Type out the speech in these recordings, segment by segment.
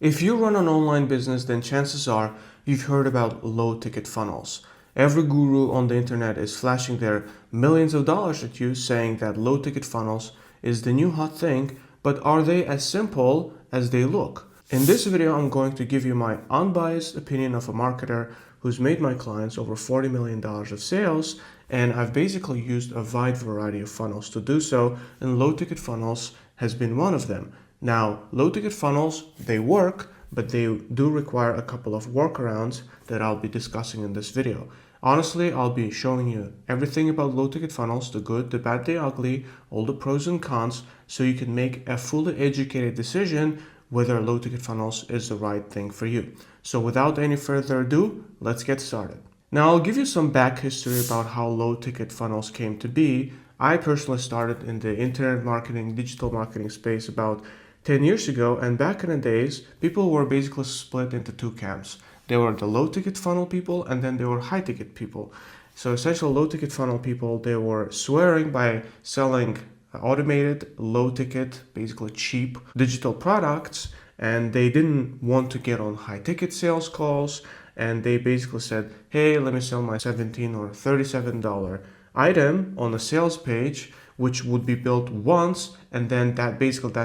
If you run an online business, then chances are you've heard about low ticket funnels. Every guru on the internet is flashing their millions of dollars at you saying that low ticket funnels is the new hot thing, but are they as simple as they look? In this video, I'm going to give you my unbiased opinion of a marketer who's made my clients over $40 million of sales, and I've basically used a wide variety of funnels to do so, and low ticket funnels has been one of them. Now, low ticket funnels, they work, but they do require a couple of workarounds that I'll be discussing in this video. Honestly, I'll be showing you everything about low ticket funnels, the good, the bad, the ugly, all the pros and cons, so you can make a fully educated decision whether low ticket funnels is the right thing for you. So without any further ado, let's get started. Now, I'll give you some back history about how low ticket funnels came to be. I personally started in the internet marketing, digital marketing space about 10 years ago, and back in the days, people were basically split into two camps. There were the low ticket funnel people, and then there were high ticket people. So essentially, low ticket funnel people, they were swearing by selling automated, low ticket, basically cheap digital products, and they didn't want to get on high ticket sales calls, and they basically said, hey, let me sell my $17 or $37 item on a sales page, which would be built once, and then that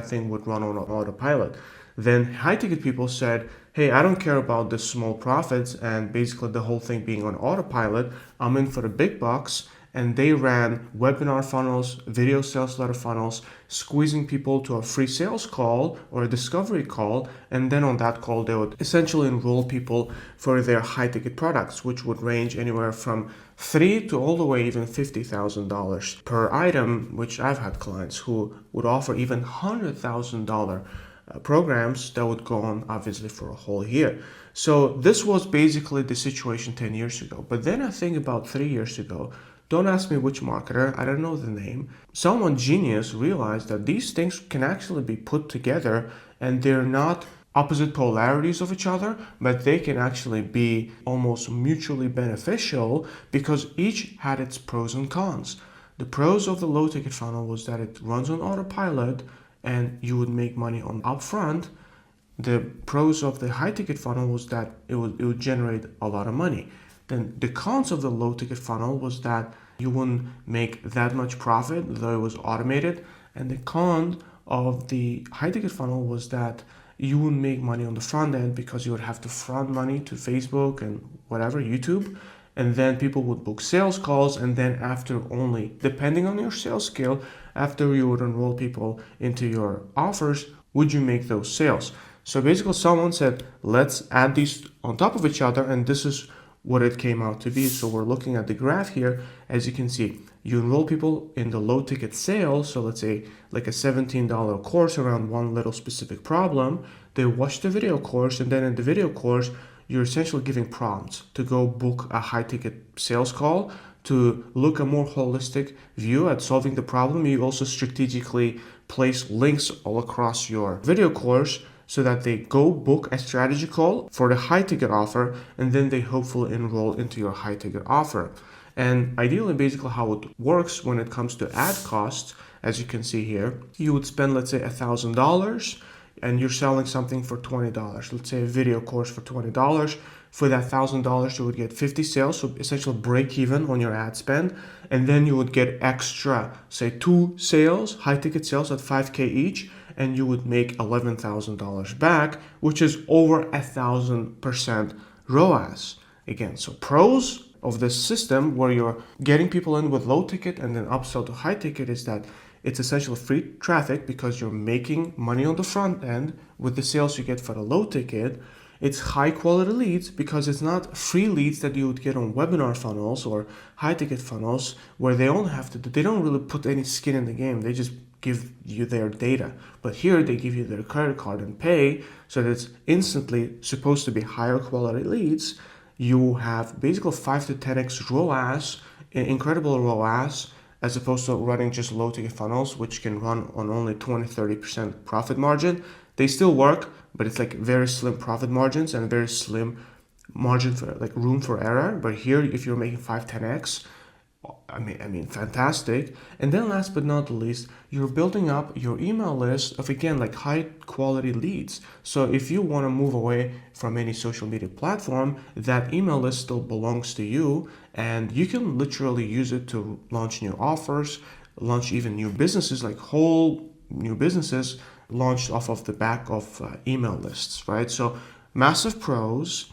thing would run on autopilot. Then high ticket people said, hey, I don't care about the small profits and basically the whole thing being on autopilot. I'm in for the big bucks. And they ran webinar funnels, video sales letter funnels, squeezing people to a free sales call or a discovery call. And then on that call, they would essentially enroll people for their high ticket products, which would range anywhere from $3,000 to all the way even $50,000 per item, which I've had clients who would offer even $100,000 programs that would go on obviously for a whole year. So this was basically the situation 10 years ago. But then I think about 3 years ago, don't ask me which marketer, I don't know the name. Someone genius realized that these things can actually be put together and they're not opposite polarities of each other, but they can actually be almost mutually beneficial because each had its pros and cons. The pros of the low ticket funnel was that it runs on autopilot and you would make money on upfront. The pros of the high ticket funnel was that it would generate a lot of money. Then the cons of the low ticket funnel was that you wouldn't make that much profit, though it was automated. And the con of the high ticket funnel was that you wouldn't make money on the front end because you would have to front money to Facebook and whatever, YouTube. And then people would book sales calls. And then after only, depending on your sales skill, after you would enroll people into your offers, would you make those sales? So basically someone said, let's add these on top of each other. And this is what it came out to be. So we're looking at the graph here. As you can see, you enroll people in the low ticket sales. So let's say like a $17 course around one little specific problem. They watch the video course, and then in the video course, you're essentially giving prompts to go book a high ticket sales call, to look a more holistic view at solving the problem. You also strategically place links all across your video course so that they go book a strategy call for the high ticket offer, and then they hopefully enroll into your high ticket offer. And ideally, basically how it works when it comes to ad costs, as you can see here, you would spend, let's say, $1,000 and you're selling something for $20. Let's say a video course for $20. For that $1,000, you would get 50 sales, so essentially break even on your ad spend. And then you would get extra, say 2 sales, high ticket sales at $5,000 each, and you would make $11,000 back, which is over 1,000% ROAS. Again, so pros of this system where you're getting people in with low ticket and then upsell to high ticket is that it's essentially free traffic because you're making money on the front end with the sales you get for the low ticket. It's high quality leads because it's not free leads that you would get on webinar funnels or high ticket funnels where they don't really put any skin in the game. They just give you their data. But here they give you their credit card and pay, so that it's instantly supposed to be higher quality leads. You have basically 5 to 10x ROAS, incredible ROAS, as opposed to running just low ticket funnels, which can run on only 20-30% profit margin. They still work, but it's like very slim profit margins and very slim margin for like room for error. But here, if you're making 5-10x fantastic. And then last but not the least, you're building up your email list of, again, like high quality leads. So if you want to move away from any social media platform, that email list still belongs to you, and you can literally use it to launch new offers, launch even new businesses, like whole new businesses launched off of the back of email lists, right? So massive pros.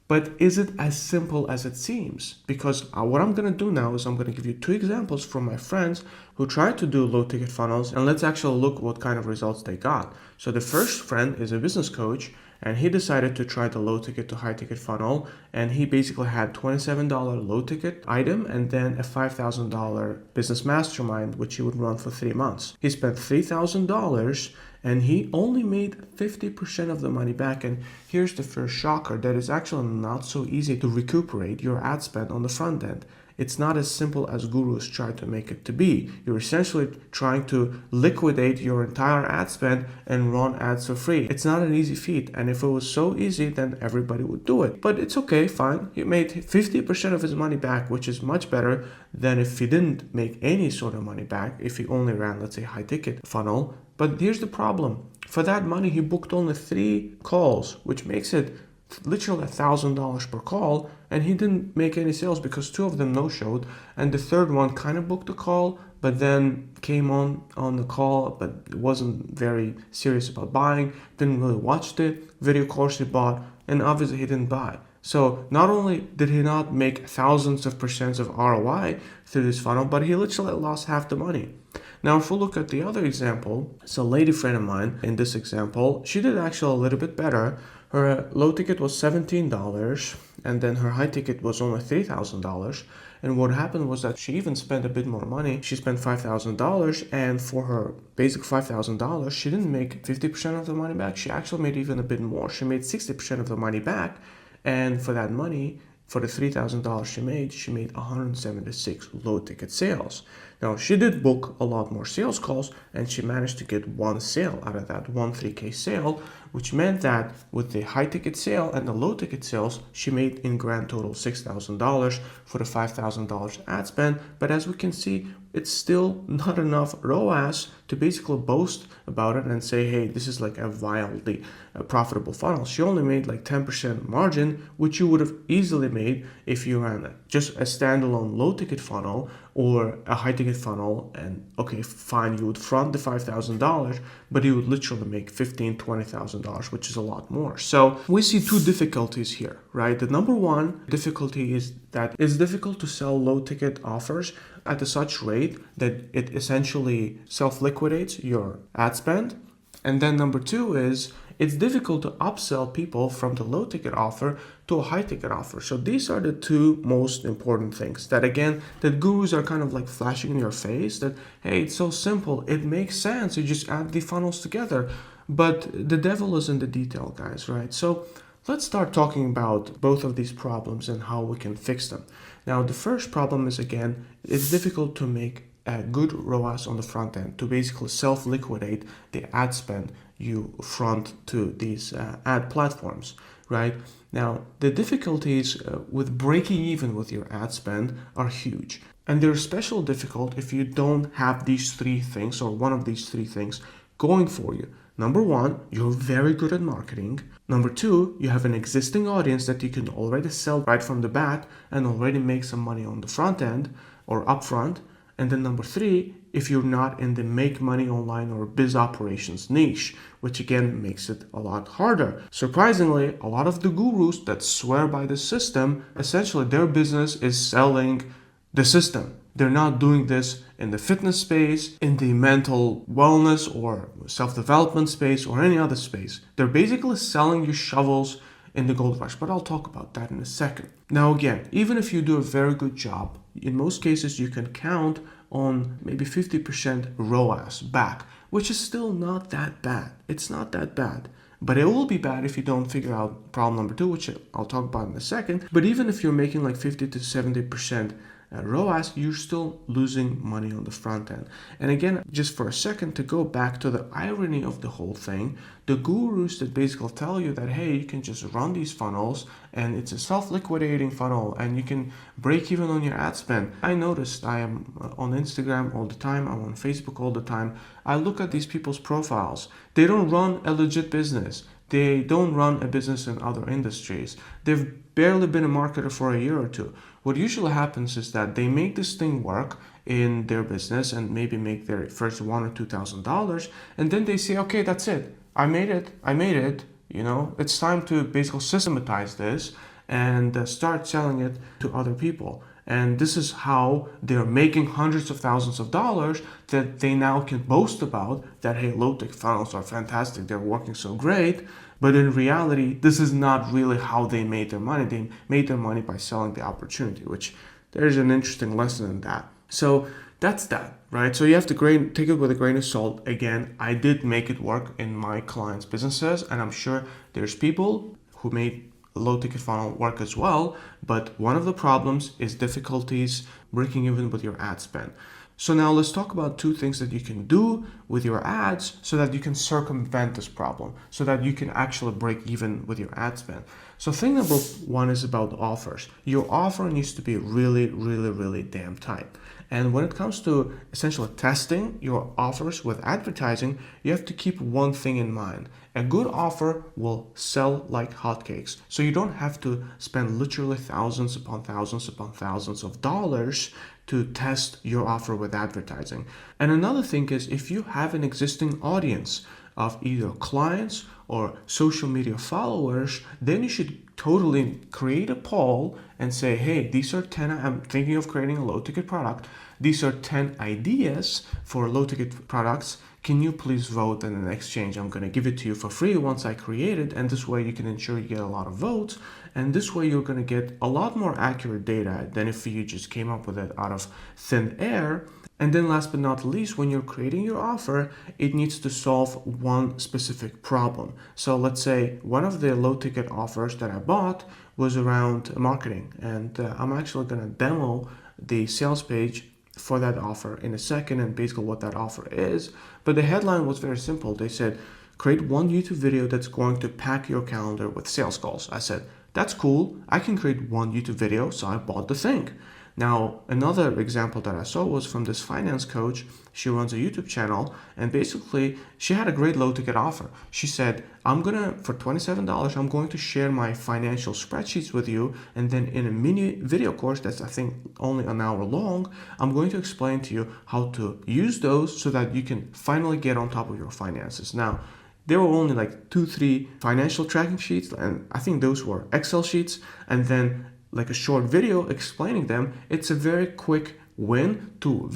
But is it as simple as it seems? Because what I'm going to do now is I'm going to give you two examples from my friends who tried to do low ticket funnels, and let's actually look what kind of results they got. So the first friend is a business coach, and he decided to try the low ticket to high ticket funnel, and he basically had $27 low ticket item and then a $5,000 business mastermind, which he would run for 3 months. He spent $3,000 and he only made 50% of the money back. And here's the first shocker, that it's actually not so easy to recuperate your ad spend on the front end. It's not as simple as gurus try to make it to be. You're essentially trying to liquidate your entire ad spend and run ads for free. It's not an easy feat, and if it was so easy, then everybody would do it. But it's okay, fine. He made 50% of his money back, which is much better than if he didn't make any sort of money back, if he only ran, let's say, high ticket funnel. But here's the problem. For that money, he booked only 3 calls, which makes it literally $1,000 per call, and he didn't make any sales because 2 of them no-showed, and the third one kind of booked a call but then came on the call but wasn't very serious about buying, didn't really watch the video course he bought, and obviously he didn't buy. So not only did he not make thousands of percents of ROI through this funnel, but he literally lost half the money. Now, if we look at the other example, it's a lady friend of mine in this example. She did actually a little bit better. Her low ticket was $17, and then her high ticket was only $3,000. And what happened was that she even spent a bit more money. She spent $5,000, and for her basic $5,000, she didn't make 50% of the money back. She actually made even a bit more. She made 60% of the money back, and for that money, for the $3,000 she made 176 low ticket sales. Now, she did book a lot more sales calls, and she managed to get 1 sale out of that, 1 3K sale, which meant that with the high ticket sale and the low ticket sales, she made in grand total $6,000 for the $5,000 ad spend. But as we can see, it's still not enough ROAS to basically boast about it and say, hey, this is like a wildly profitable funnel. She only made like 10% margin, which you would have easily made if you ran just a standalone low ticket funnel or a high ticket funnel. And okay, fine, you would front the $5,000, but you would literally make $15,000, $20,000, which is a lot more. So we see 2 difficulties here, right? The number one difficulty is that it's difficult to sell low ticket offers at a such rate that it essentially self-liquidates your ad spend. And then number 2 is it's difficult to upsell people from the low ticket offer to a high ticket offer. So these are the 2 most important things that, again, that gurus are kind of like flashing in your face that, hey, it's so simple, it makes sense, you just add the funnels together. But the devil is in the detail, guys, right? So let's start talking about both of these problems and how we can fix them. Now, the first problem is, again, it's difficult to make a good ROAS on the front end, to basically self-liquidate the ad spend you front to these ad platforms, right? Now, the difficulties with breaking even with your ad spend are huge. And they're especially difficult if you don't have these 3 things or one of these 3 things going for you. Number 1, you're very good at marketing. Number 2, you have an existing audience that you can already sell right from the bat and already make some money on the front end or upfront. And then number 3, if you're not in the make money online or biz operations niche, which again makes it a lot harder. Surprisingly, a lot of the gurus that swear by the system, essentially their business is selling the system. They're not doing this in the fitness space, in the mental wellness or self-development space or any other space. They're basically selling you shovels in the gold rush, but I'll talk about that in a second. Now again, even if you do a very good job, in most cases you can count on maybe 50% ROAS back, which is still not that bad. It's not that bad. But it will be bad if you don't figure out problem number 2, which I'll talk about in a second. But even if you're making like 50 to 70% ROAS, you're still losing money on the front end. And again, just for a second, to go back to the irony of the whole thing, the gurus that basically tell you that, hey, you can just run these funnels and it's a self-liquidating funnel and you can break even on your ad spend. I noticed I am on Instagram all the time, I'm on Facebook all the time. I look at these people's profiles. They don't run a legit business. They don't run a business in other industries. They've barely been a marketer for a year or two. What usually happens is that they make this thing work in their business and maybe make their first $1,000 or $2,000, and then they say, okay, that's it. I made it. It's time to basically systematize this and start selling it to other people. And this is how they're making hundreds of thousands of dollars that they now can boast about that, hey, low-ticket funnels are fantastic, they're working so great. But in reality, this is not really how they made their money. They made their money by selling the opportunity, which there's an interesting lesson in that. So that's that, right? So you have to take it with a grain of salt. Again, I did make it work in my clients' businesses, and I'm sure there's people who made low ticket funnel work as well, but one of the problems is difficulties breaking even with your ad spend. So now let's talk about two things that you can do with your ads so that you can circumvent this problem, so that you can actually break even with your ad spend. So thing number one is about offers. Your offer needs to be really, really, really damn tight. And when it comes to essentially testing your offers with advertising, you have to keep one thing in mind. A good offer will sell like hotcakes. So you don't have to spend literally thousands upon thousands upon thousands of dollars to test your offer with advertising. And another thing is, if you have an existing audience of either clients or social media followers, then you should totally create a poll and say, hey, these are 10, I'm thinking of creating a low ticket product. These are 10 ideas for low ticket products. Can you please vote? And in exchange, I'm going to give it to you for free once I create it. And this way you can ensure you get a lot of votes. And this way you're going to get a lot more accurate data than if you just came up with it out of thin air. And then last but not least, when you're creating your offer, it needs to solve one specific problem. So let's say one of the low ticket offers that I bought was around marketing. And I'm actually going to demo the sales page for that offer in a second and basically what that offer is. But the headline was very simple. They said, create one YouTube video that's going to pack your calendar with sales calls. I said, that's cool. I can create one YouTube video. So I bought the thing. Now, another example that I saw was from this finance coach. She runs a YouTube channel, and basically she had a great low ticket offer. She said, for $27, I'm going to share my financial spreadsheets with you. And then in a mini video course that's, I think, only an hour long, I'm going to explain to you how to use those so that you can finally get on top of your finances. Now, there were only like 2-3 financial tracking sheets, and I think those were Excel sheets, and then like a short video explaining them. It's a very quick win to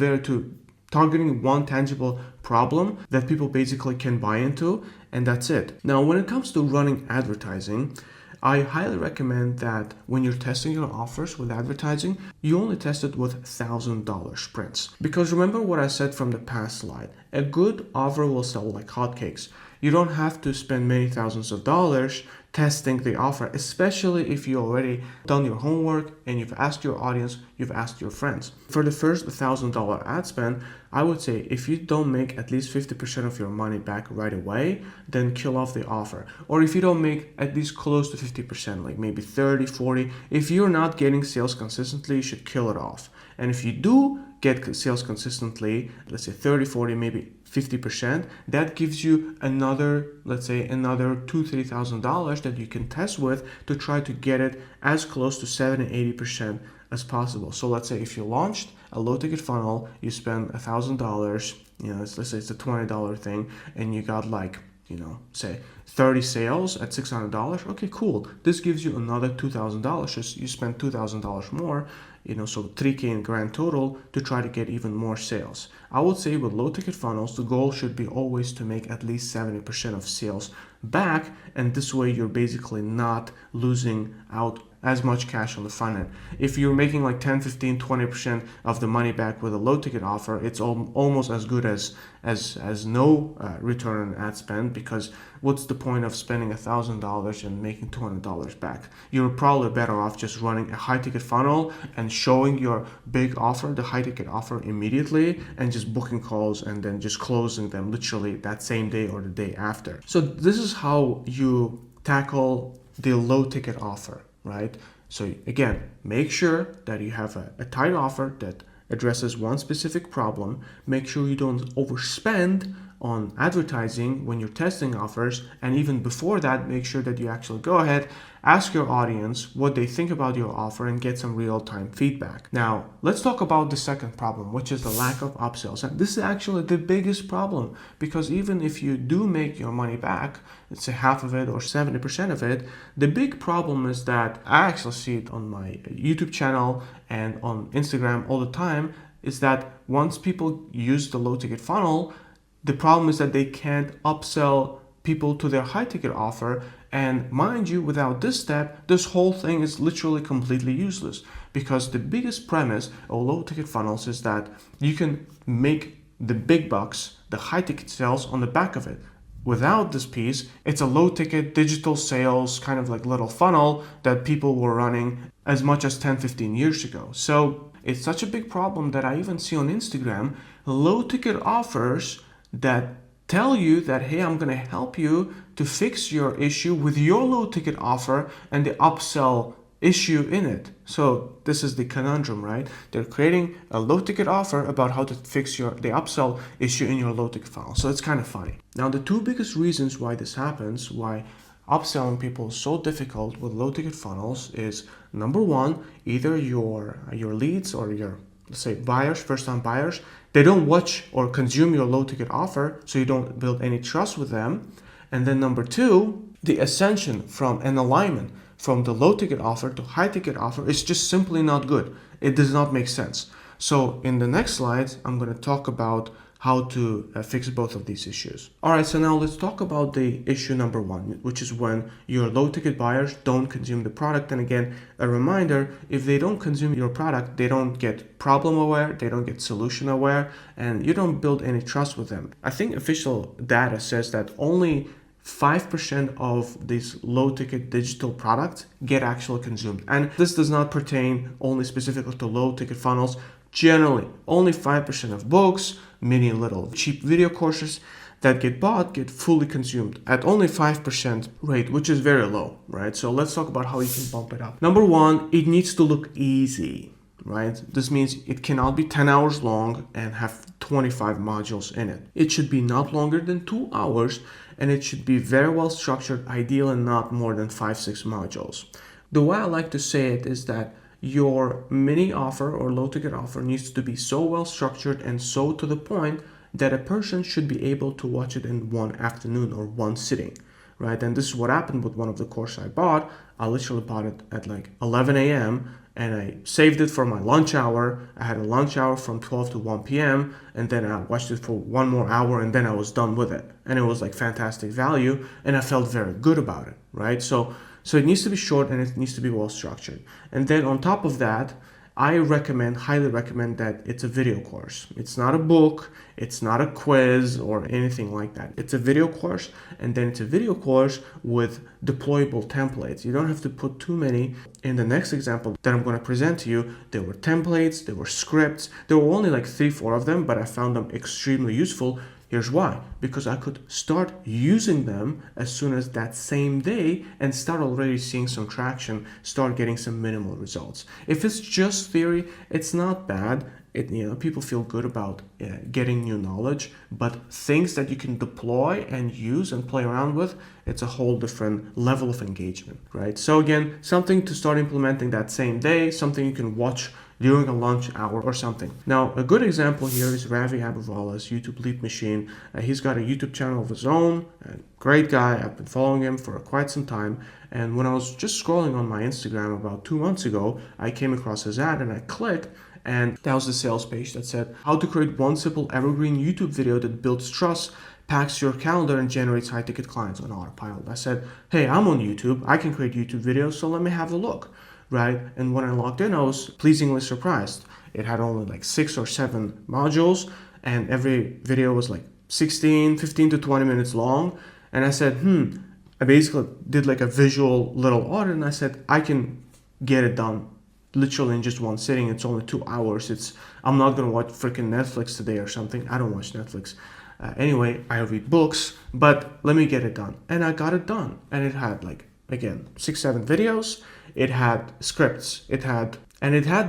targeting one tangible problem that people basically can buy into, and that's it. Now, when it comes to running advertising, I highly recommend that when you're testing your offers with advertising, you only test it with $1,000 sprints. Because remember what I said from the past slide, a good offer will sell like hotcakes. You don't have to spend many thousands of dollars testing the offer, especially if you already done your homework and you've asked your audience, you've asked your friends. For the first $1,000 ad spend, I would say if you don't make at least 50% of your money back right away, then kill off the offer. Or if you don't make at least close to 50%, like maybe 30, 40, if you're not getting sales consistently, you should kill it off. And if you do get sales consistently, let's say 30, 40, maybe 50%, that gives you another $2,000-$3,000 that you can test with to try to get it as close to 70-80% as possible. So let's say if you launched a low ticket funnel, you spend $1,000, let's say it's a $20 thing, and you got say 30 sales at $600. Okay, cool. This gives you another $2,000. Just you spend $2,000 more, so $3,000 in grand total to try to get even more sales. I would say with low ticket funnels, the goal should be always to make at least 70% of sales back, and this way you're basically not losing out as much cash on the front end. If you're making like 10, 15, 20% of the money back with a low ticket offer, it's almost as good as no return on ad spend, because what's the point of spending $1,000 and making $200 back? You're probably better off just running a high ticket funnel and showing your big offer, the high ticket offer, immediately, and just booking calls and then just closing them literally that same day or the day after. So this is how you tackle the low ticket offer, right? So again, make sure that you have a tight offer that addresses one specific problem. Make sure you don't overspend on advertising when you're testing offers, and even before that, make sure that you actually go ahead, ask your audience what they think about your offer, and get some real-time feedback. Now, let's talk about the second problem, which is the lack of upsells. And this is actually the biggest problem, because even if you do make your money back, let's say half of it or 70% of it, the big problem is that I actually see it on my YouTube channel and on Instagram all the time, is that once people use the low ticket funnel, the problem is that they can't upsell people to their high ticket offer. And mind you, without this step, this whole thing is literally completely useless, because the biggest premise of low ticket funnels is that you can make the big bucks, the high ticket sales, on the back of it. Without this piece, it's a low ticket digital sales kind of like little funnel that people were running as much as 10-15 years ago. So it's such a big problem that I even see on Instagram low ticket offers that tell you that, hey, I'm going to help you to fix your issue with your low ticket offer and the upsell issue in it. So this is the conundrum, right? They're creating a low ticket offer about how to fix the upsell issue in your low ticket funnel. So it's kind of funny. Now, the two biggest reasons why this happens, why upselling people is so difficult with low ticket funnels, is number one, either your leads or your, let's say, buyers, first time buyers, they don't watch or consume your low ticket offer, so you don't build any trust with them. And then number two, the ascension from an alignment from the low ticket offer to high ticket offer is just simply not good. It does not make sense. So in the next slides, I'm going to talk about how to fix both of these issues. All right, so now let's talk about the issue number one, which is when your low ticket buyers don't consume the product. And again, a reminder, if they don't consume your product, they don't get problem aware, they don't get solution aware, and you don't build any trust with them. I think official data says that only 5% of these low ticket digital products get actually consumed. And this does not pertain only specifically to low ticket funnels. Generally, only 5% of books, many little cheap video courses that get bought get fully consumed at only 5% rate, which is very low, right? So let's talk about how you can bump it up. Number one, it needs to look easy, right? This means it cannot be 10 hours long and have 25 modules in it. It should be not longer than 2 hours, and it should be very well structured, ideal, and not more than 5-6 modules. The way I like to say it is that your mini offer or low ticket offer needs to be so well structured and so to the point that a person should be able to watch it in one afternoon or one sitting, right? And this is what happened with one of the courses I bought. I literally bought it at like 11 a.m. and I saved it for my lunch hour. I had a lunch hour from 12 to 1 p.m. and then I watched it for one more hour and then I was done with it. And it was like fantastic value and I felt very good about it, right? So it needs to be short and it needs to be well structured. And then on top of that, I highly recommend that it's a video course. It's not a book, it's not a quiz or anything like that. It's a video course, and then it's a video course with deployable templates. You don't have to put too many. In the next example that I'm going to present to you, there were templates, there were scripts. There were only like 3-4 of them, but I found them extremely useful. Here's why. Because I could start using them as soon as that same day and start already seeing some traction, start getting some minimal results. If it's just theory, it's not bad. People feel good about getting new knowledge, but things that you can deploy and use and play around with, it's a whole different level of engagement, right? So again, something to start implementing that same day, something you can watch during a lunch hour or something. Now, a good example here is Ravi Abhiwala's YouTube Leap Machine. He's got a YouTube channel of his own, a great guy. I've been following him for quite some time. And when I was just scrolling on my Instagram about 2 months ago, I came across his ad and I clicked, and that was the sales page that said, how to create one simple evergreen YouTube video that builds trust, packs your calendar, and generates high-ticket clients on autopilot. I said, hey, I'm on YouTube. I can create YouTube videos, so let me have a look. right? And when I logged in, I was pleasingly surprised. It had only like 6 or 7 modules, and every video was like 15 to 20 minutes long. And I said, I basically did like a visual little audit, and I said, I can get it done literally in just one sitting. It's only 2 hours. I'm not gonna watch freaking Netflix today or something. I don't watch Netflix. Anyway, I read books, but let me get it done. And I got it done. And it had like, again, 6, 7 videos. It had scripts. It had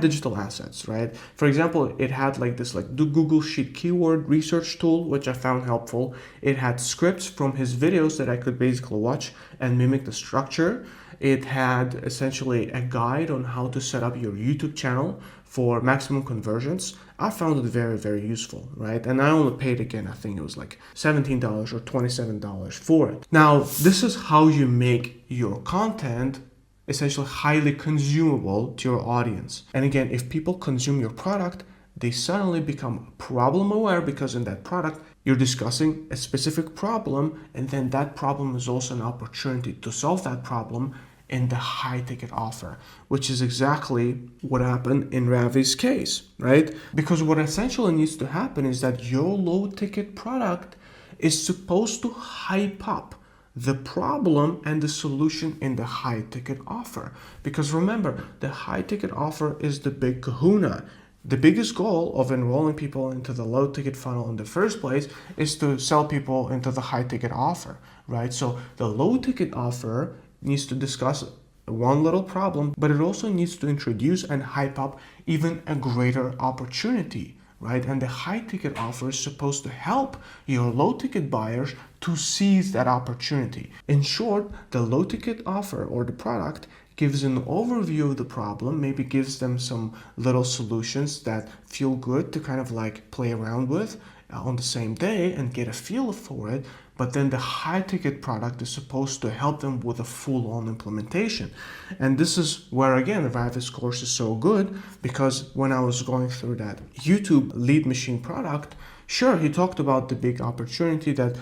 digital assets, right? For example, it had like this like the Google Sheet keyword research tool, which I found helpful. It had scripts from his videos that I could basically watch and mimic the structure. It had essentially a guide on how to set up your YouTube channel for maximum conversions. I found it very, very useful, right? And I only paid, again, I think it was like $17 or $27 for it. Now, this is how you make your content essentially highly consumable to your audience. And again, if people consume your product, they suddenly become problem aware, because in that product, you're discussing a specific problem, and then that problem is also an opportunity to solve that problem in the high ticket offer, which is exactly what happened in Ravi's case, right? Because what essentially needs to happen is that your low ticket product is supposed to hype up the problem and the solution in the high ticket offer. Because remember, the high ticket offer is the big kahuna. The biggest goal of enrolling people into the low ticket funnel in the first place is to sell people into the high ticket offer, right? So the low ticket offer needs to discuss one little problem, but it also needs to introduce and hype up even a greater opportunity, right? And the high ticket offer is supposed to help your low ticket buyers to seize that opportunity. In short, the low ticket offer or the product gives an overview of the problem, maybe gives them some little solutions that feel good to kind of like play around with on the same day and get a feel for it. But then the high ticket product is supposed to help them with a full-on implementation. And this is where, again, Ravi's course is so good, because when I was going through that YouTube lead machine product, sure, he talked about the big opportunity that,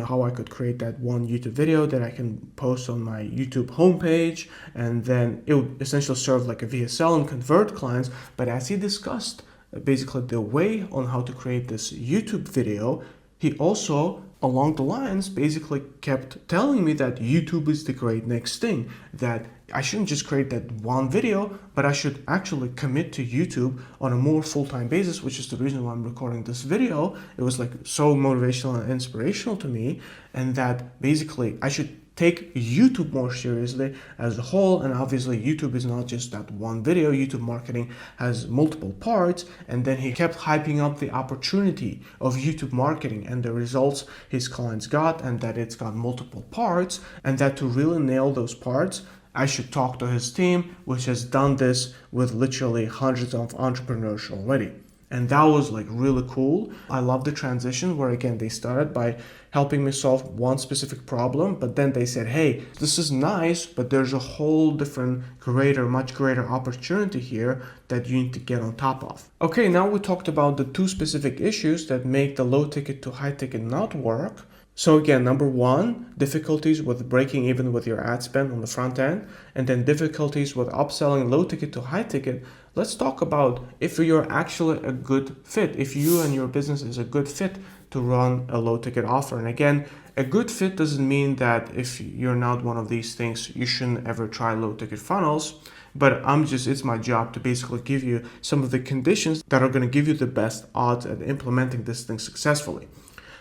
how I could create that one YouTube video that I can post on my YouTube homepage, and then it would essentially serve like a VSL and convert clients. But as he discussed basically the way on how to create this YouTube video, he also, along the lines, basically kept telling me that YouTube is the great next thing, that I shouldn't just create that one video, but I should actually commit to YouTube on a more full-time basis, which is the reason why I'm recording this video. It was like so motivational and inspirational to me, and that basically I should take YouTube more seriously as a whole. And obviously YouTube is not just that one video. YouTube marketing has multiple parts. And then he kept hyping up the opportunity of YouTube marketing and the results his clients got, and that it's got multiple parts, and that to really nail those parts, I should talk to his team, which has done this with literally hundreds of entrepreneurs already. And that was like really cool. I love the transition where, again, they started by helping me solve one specific problem, but then they said, hey, this is nice, but there's a whole different much greater opportunity here that you need to get on top of. Okay, now we talked about the 2 specific issues that make the low ticket to high ticket not work. So again, number 1, difficulties with breaking even with your ad spend on the front end, and then difficulties with upselling low ticket to high ticket. Let's talk about if you're actually a good fit, if you and your business is a good fit to run a low ticket offer. And again, a good fit doesn't mean that if you're not one of these things, you shouldn't ever try low ticket funnels. But it's my job to basically give you some of the conditions that are going to give you the best odds at implementing this thing successfully.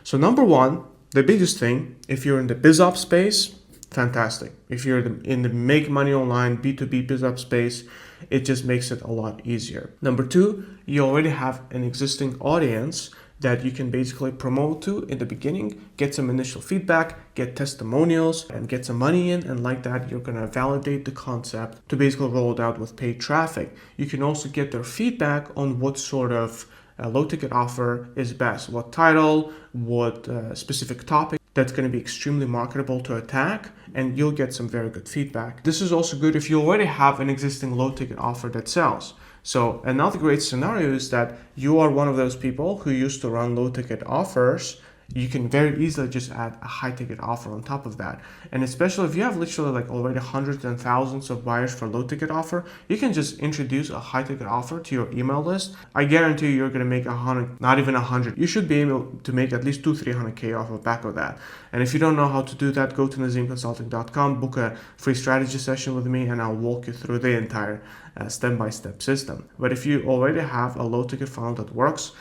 So number 1, the biggest thing, if you're in the BizOps space, fantastic. If you're in the make money online B2B BizOps space, it just makes it a lot easier. Number 2, you already have an existing audience that you can basically promote to in the beginning, get some initial feedback, get testimonials, and get some money in. And like that, you're going to validate the concept to basically roll it out with paid traffic. You can also get their feedback on what sort of low ticket offer is best, what title, what specific topic that's going to be extremely marketable to attack, and you'll get some very good feedback. This is also good if you already have an existing low ticket offer that sells. So another great scenario is that you are one of those people who used to run low ticket offers you can very easily just add a high ticket offer on top of that. And especially if you have literally like already hundreds and thousands of buyers for low ticket offer, you can just introduce a high ticket offer to your email list. I guarantee you're going to make 100, not even 100. You should be able to make at least 200-300K off the back of that. And if you don't know how to do that, go to nazimconsulting.com, book a free strategy session with me, and I'll walk you through the entire step-by-step system. But if you already have a low ticket funnel that works,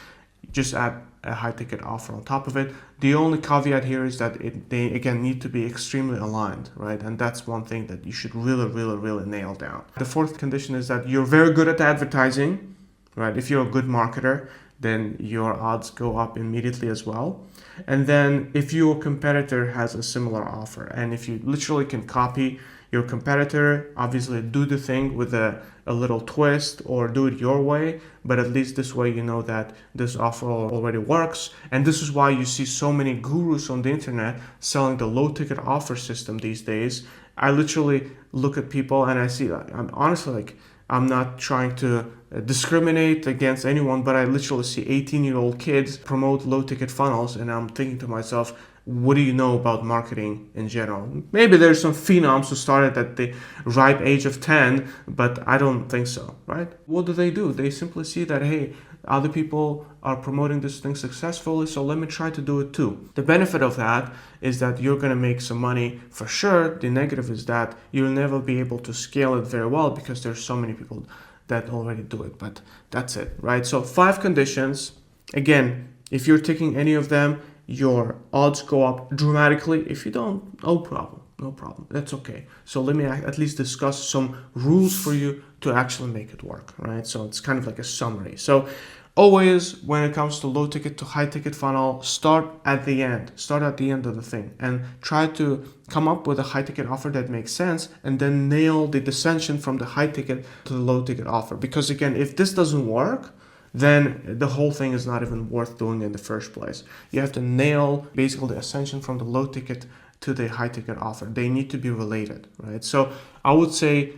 just add a high ticket offer on top of it. The only caveat here is that they again need to be extremely aligned, right? And that's one thing that you should really nail down. The fourth condition is that you're very good at advertising, right? If you're a good marketer, then your odds go up immediately as well. And then if your competitor has a similar offer, and if you literally can copy your competitor, obviously do the thing with a little twist or do it your way, but at least this way you know that this offer already works. And this is why you see so many gurus on the internet selling the low ticket offer system these days. I literally look at people and I see, I'm honestly like, I'm not trying to discriminate against anyone, but I literally see 18-year-old kids promote low ticket funnels, and I'm thinking to myself, what do you know about marketing in general? Maybe there's some phenoms who started at the ripe age of 10, but I don't think so, right? What do? They simply see that, hey, other people are promoting this thing successfully, so let me try to do it too. The benefit of that is that you're going to make some money for sure. The negative is that you'll never be able to scale it very well because there's so many people that already do it, but that's it, right? So 5 conditions. Again, if you're ticking any of them, your odds go up dramatically. If you don't, no problem, that's okay. So let me at least discuss some rules for you to actually make it work, right? So it's kind of like a summary. So always, when it comes to low ticket to high ticket funnel, start at the end of the thing and try to come up with a high ticket offer that makes sense, and then nail the descension from the high ticket to the low ticket offer. Because again, if this doesn't work, then the whole thing is not even worth doing in the first place. You have to nail basically the ascension from the low ticket to the high ticket offer. They need to be related, right? So I would say,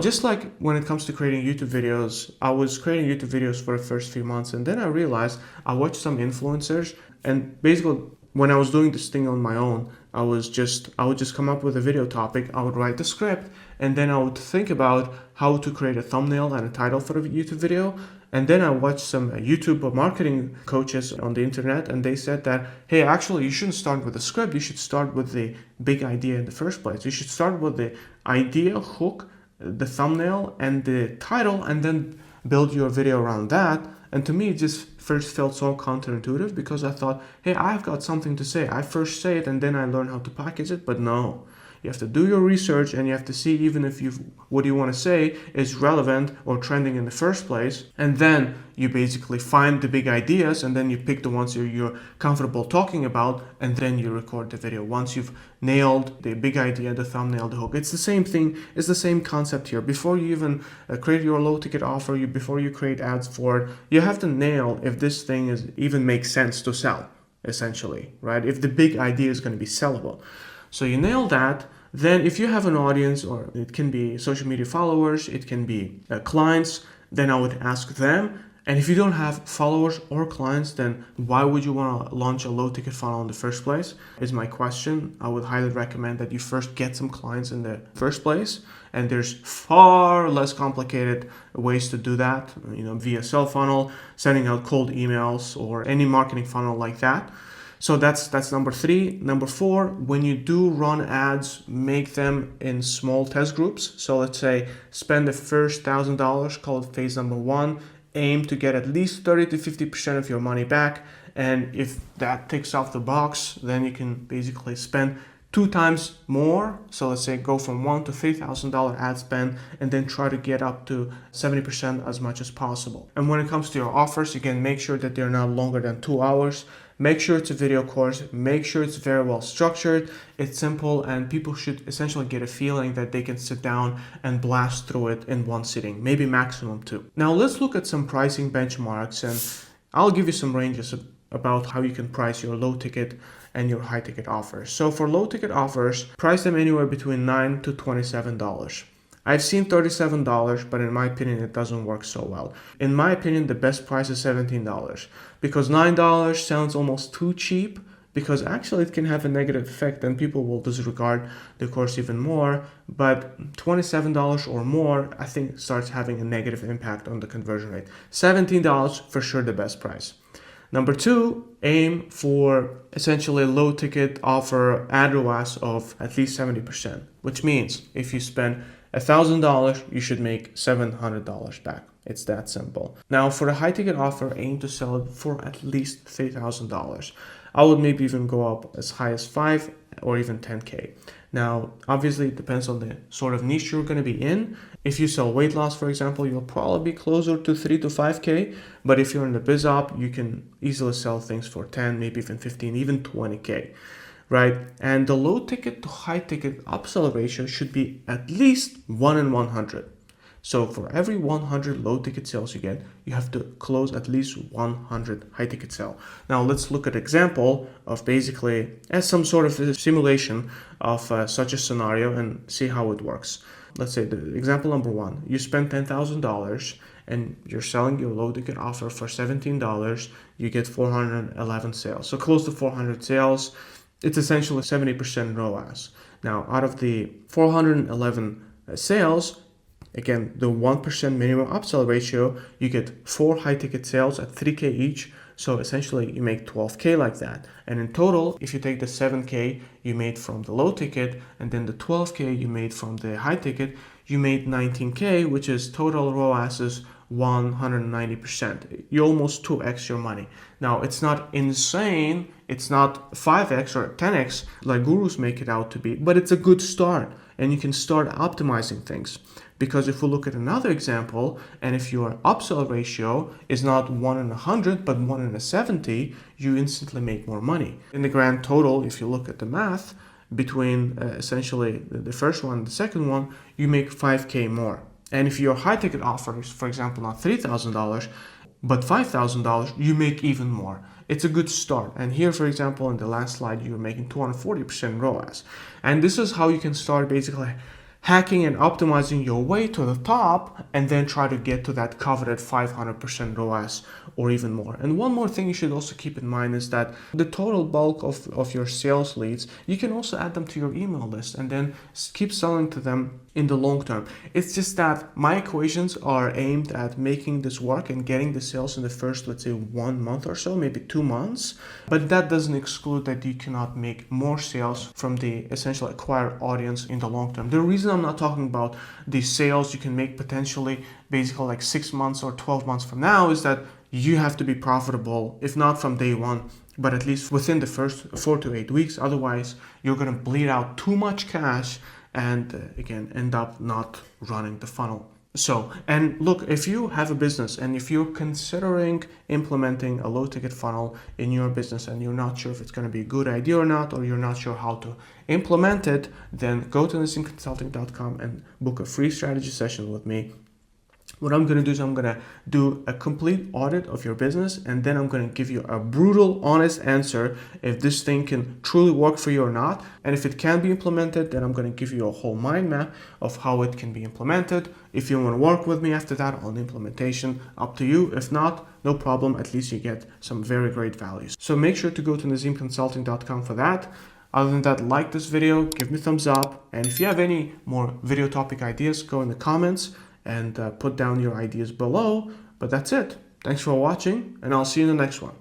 just like when it comes to creating YouTube videos, I was creating YouTube videos for the first few months, and then I realized I watched some influencers, and basically when I was doing this thing on my own, I would just come up with a video topic, I would write the script, and then I would think about how to create a thumbnail and a title for the YouTube video. And then I watched some YouTube marketing coaches on the internet, and they said that, hey, actually, you shouldn't start with a script. You should start with the big idea in the first place. You should start with the idea, hook, the thumbnail, and the title, and then build your video around that. And to me, it just first felt so counterintuitive because I thought, hey, I've got something to say. I first say it, and then I learn how to package it. But no. You have to do your research, and you have to see even if what you want to say is relevant or trending in the first place. And then you basically find the big ideas, and then you pick the ones you're comfortable talking about, and then you record the video. Once you've nailed the big idea, the thumbnail, the hook. It's the same thing. It's the same concept here. Before you even create your low ticket offer, before you create ads for it, you have to nail if this thing even makes sense to sell, essentially, right? If the big idea is going to be sellable. So you nail that. Then if you have an audience, or it can be social media followers, it can be clients, then I would ask them. And if you don't have followers or clients, then why would you want to launch a low ticket funnel in the first place is my question. I would highly recommend that you first get some clients in the first place. And there's far less complicated ways to do that, via sell funnel, sending out cold emails, or any marketing funnel like that. So that's number 3. Number 4, when you do run ads, make them in small test groups. So let's say spend the first $1,000, call it phase number 1, aim to get at least 30 to 50% of your money back. And if that ticks off the box, then you can basically spend 2 times more. So let's say go from $1,000 to $3,000 ad spend, and then try to get up to 70% as much as possible. And when it comes to your offers, again, make sure that they're not longer than 2 hours. Make sure it's a video course. Make sure it's very well structured. It's simple, and people should essentially get a feeling that they can sit down and blast through it in one sitting, maybe maximum 2. Now let's look at some pricing benchmarks, and I'll give you some ranges about how you can price your low ticket and your high ticket offers. So for low ticket offers, price them anywhere between $9 to $27. I've seen $37, but in my opinion, it doesn't work so well. In my opinion, the best price is $17, because $9 sounds almost too cheap, because actually it can have a negative effect and people will disregard the course even more. But $27 or more, I think, starts having a negative impact on the conversion rate. $17 for sure the best price. Number two, aim for essentially low ticket offer ad ROAS of at least 70%, which means if you spend $1,000, you should make $700 back. It's that simple. Now, for a high ticket offer, aim to sell it for at least $3,000. I would maybe even go up as high as 5 or even 10K. Now, obviously, it depends on the sort of niche you're going to be in. If you sell weight loss, for example, you'll probably be closer to 3 to 5K. But if you're in the biz op, you can easily sell things for 10, maybe even 15, even 20K, right? And the low ticket to high ticket upsell ratio should be at least 1 in 100. So for every 100 low ticket sales you get, you have to close at least 100 high ticket sale. Now let's look at example of basically as some sort of simulation of such a scenario and see how it works. Let's say the example number one, you spend $10,000 and you're selling your low ticket offer for $17, you get 411 sales. So close to 400 sales, it's essentially 70% ROAS. Now out of the 411 sales, again, the 1% minimum upsell ratio, you get 4 high ticket sales at 3K each. So essentially you make 12K like that. And in total, if you take the 7K you made from the low ticket and then the 12K you made from the high ticket, you made 19K, which is total ROAS is 190%. You almost 2x your money. Now, it's not insane. It's not 5x or 10x like gurus make it out to be, but it's a good start and you can start optimizing things. Because if we look at another example, and if your upsell ratio is not 1 in 100, but 1 in 70, you instantly make more money. In the grand total, if you look at the math, between essentially the first one and the second one, you make 5K more. And if your high ticket offer is, for example, not $3,000, but $5,000, you make even more. It's a good start. And here, for example, in the last slide, you're making 240% ROAS. And this is how you can start basically hacking and optimizing your way to the top and then try to get to that coveted 500% ROAS or even more. And one more thing you should also keep in mind is that the total bulk of your sales leads, you can also add them to your email list and then keep selling to them in the long term. It's just that my equations are aimed at making this work and getting the sales in the first, let's say 1 month or so, maybe 2 months. But that doesn't exclude that you cannot make more sales from the essential acquired audience in the long term. The reason I'm not talking about the sales you can make potentially basically like 6 months or 12 months from now is that you have to be profitable, if not from day one, but at least within the first 4 to 8 weeks. Otherwise, you're going to bleed out too much cash and again, end up not running the funnel. So, and look, if you have a business and if you're considering implementing a low ticket funnel in your business and you're not sure if it's going to be a good idea or not, or you're not sure how to implement it, then go to nazimconsulting.com and book a free strategy session with me. What I'm going to do is I'm going to do a complete audit of your business and then I'm going to give you a brutal, honest answer if this thing can truly work for you or not. And if it can be implemented, then I'm going to give you a whole mind map of how it can be implemented. If you want to work with me after that on implementation, up to you. If not, no problem. At least you get some very great values. So make sure to go to nazimconsulting.com for that. Other than that, like this video, give me a thumbs up. And if you have any more video topic ideas, go in the comments and put down your ideas below. But that's it. Thanks for watching, and I'll see you in the next one.